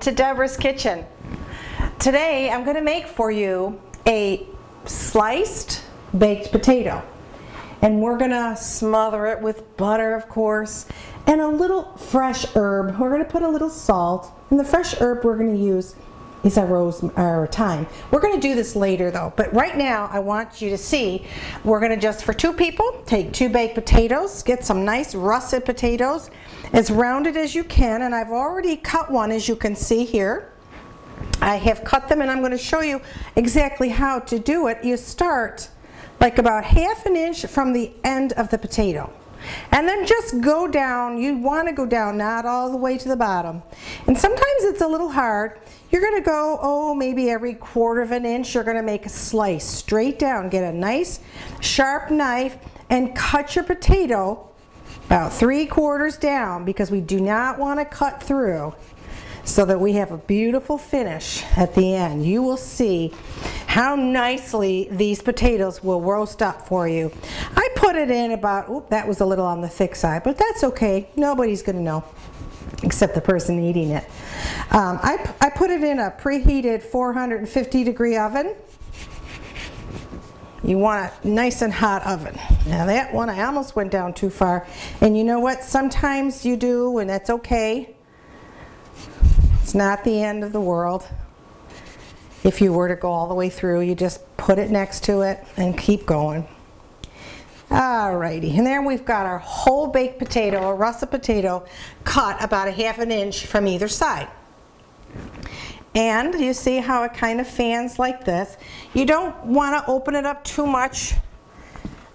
to Deborah's Kitchen. Today I'm going to make for you a sliced baked potato, and we're going to smother it with butter, of course, and a little fresh herb. We're going to put a little salt, and the fresh herb we're going to use is our thyme. We're going to do this later though, but right now I want you to see, we're going to just, for 2 people, take 2 baked potatoes, get some nice russet potatoes, as rounded as you can, and I've already cut one, as you can see here. I have cut them, and I'm going to show you exactly how to do it. You start like about 1/2 inch from the end of the potato, and then just go down. You want to go down, not all the way to the bottom, and sometimes it's a little hard. You're going to go, maybe every 1/4 inch. You're going to make a slice straight down. Get a nice sharp knife and cut your potato about 3/4 down, because we do not want to cut through, so that we have a beautiful finish at the end. You will see how nicely these potatoes will roast up for you. I put it in about, that was a little on the thick side, but that's okay. Nobody's going to know except the person eating it. I put it in a preheated 450-degree oven. You want a nice and hot oven. Now that one, I almost went down too far. And you know what? Sometimes you do, and that's okay. It's not the end of the world. If you were to go all the way through, you just put it next to it and keep going. Alrighty, and there we've got our whole baked potato, a russet potato, cut about 1/2 inch from either side. And you see how it kind of fans like this. You don't want to open it up too much.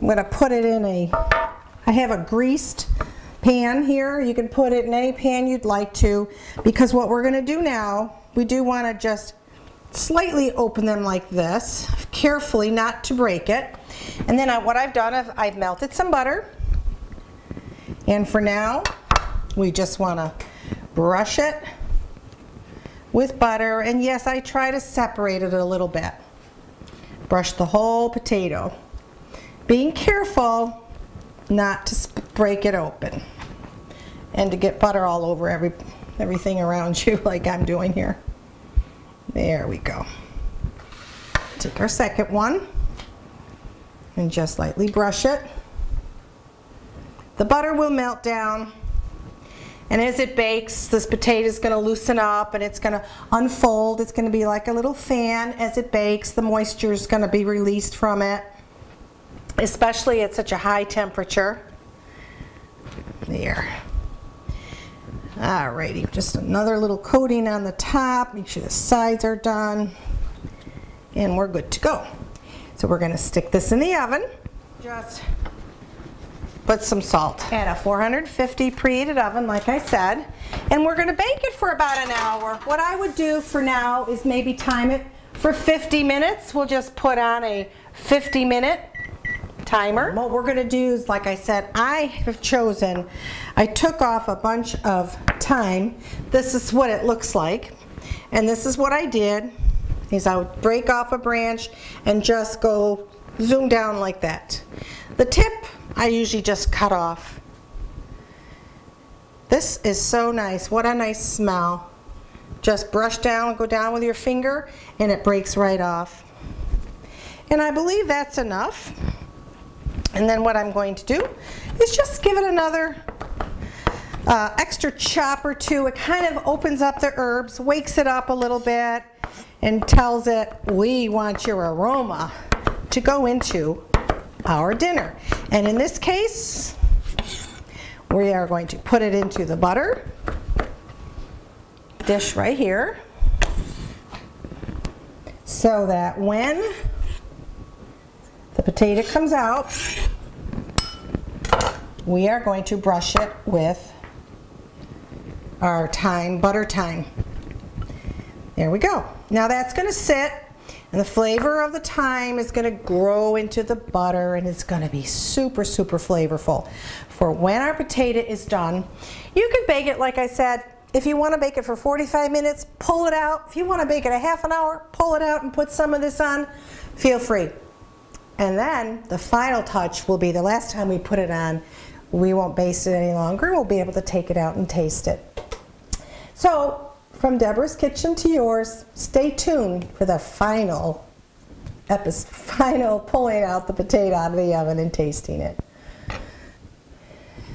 I'm going to put it in I have a greased pan here. You can put it in any pan you'd like to, because what we're going to do now, we do want to just slightly open them like this, carefully not to break it. And then what I've done is I've melted some butter, and for now we just want to brush it with butter, and yes, I try to separate it a little bit. Brush the whole potato, being careful not to break it open and to get butter all over everything around you like I'm doing here. There we go. Take our second one and just lightly brush it. The butter will melt down, and as it bakes, this potato is going to loosen up and it's going to unfold. It's going to be like a little fan as it bakes. The moisture is going to be released from it, especially at such a high temperature. There. Alrighty, just another little coating on the top. Make sure the sides are done, and we're good to go. So we're going to stick this in the oven. Just put some salt at a 450 preheated oven, like I said, and we're going to bake it for about an hour. What I would do for now is maybe time it for 50 minutes. We'll just put on a 50-minute timer. What we're going to do is, like I said, I took off a bunch of thyme. This is what it looks like, and this is what I did, is I would break off a branch and just go zoom down like that. The tip I usually just cut off. This is so nice. What a nice smell. Just brush down, go down with your finger, and it breaks right off. And I believe that's enough. And then what I'm going to do is just give it another extra chop or two. It kind of opens up the herbs, wakes it up a little bit, and tells it, we want your aroma to go into our dinner. And in this case, we are going to put it into the butter dish right here, so that when the potato comes out, we are going to brush it with our butter thyme. There we go. Now that's going to sit, and the flavor of the thyme is going to grow into the butter, and it's going to be super, super flavorful. For when our potato is done, you can bake it, like I said, if you want to bake it for 45 minutes, pull it out. If you want to bake it a half an hour, pull it out and put some of this on. Feel free. And then the final touch will be the last time we put it on, we won't baste it any longer. We'll be able to take it out and taste it. So from Deborah's Kitchen to yours. Stay tuned for the final pulling out the potato out of the oven and tasting it.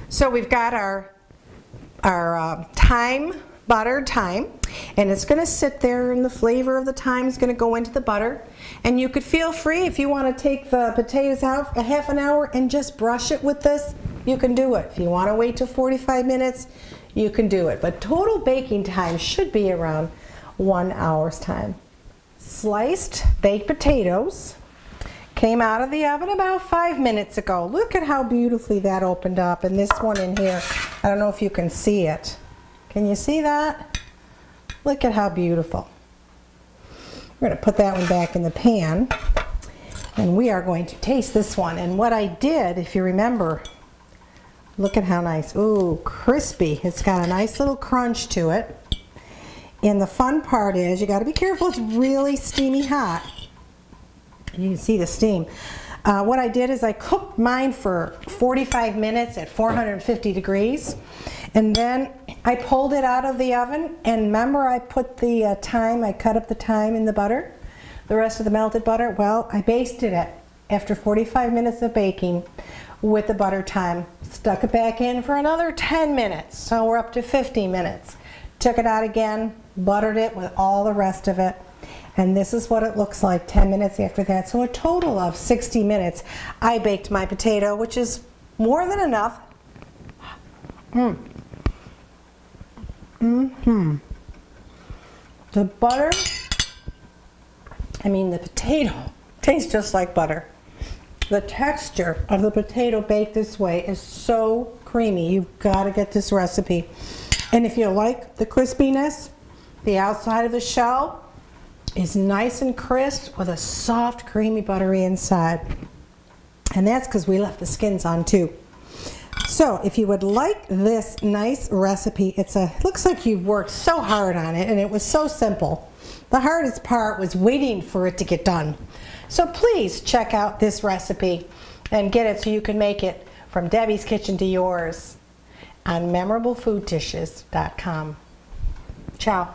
So we've got our thyme, buttered thyme, and it's going to sit there, and the flavor of the thyme is going to go into the butter. And you could feel free, if you want to take the potatoes out a half an hour and just brush it with this, you can do it. If you want to wait till 45 minutes, you can do it. But total baking time should be around 1 hour's time. Sliced baked potatoes came out of the oven about 5 minutes ago. Look at how beautifully that opened up. And this one in here, I don't know if you can see it. Can you see that? Look at how beautiful. We're going to put that one back in the pan, and we are going to taste this one. And what I did, if you remember, look at how nice. Ooh, crispy. It's got a nice little crunch to it. And the fun part is, you got to be careful, it's really steamy hot. You can see the steam. What I did is I cooked mine for 45 minutes at 450 degrees. And then I pulled it out of the oven, and remember I put the thyme, I cut up the thyme in the butter, the rest of the melted butter. Well, I basted it after 45 minutes of baking with the butter thyme. Stuck it back in for another 10 minutes, so we're up to 50 minutes. Took it out again, buttered it with all the rest of it, and this is what it looks like 10 minutes after that. So a total of 60 minutes I baked my potato, which is more than enough. The butter, the potato tastes just like butter. The texture of the potato baked this way is so creamy. You've got to get this recipe. And if you like the crispiness, the outside of the shell is nice and crisp with a soft, creamy, buttery inside. And that's because we left the skins on too. So if you would like this nice recipe, it looks like you've worked so hard on it, and it was so simple. The hardest part was waiting for it to get done. So please check out this recipe and get it so you can make it from Debbie's Kitchen to yours on MemorableFoodDishes.com. Ciao.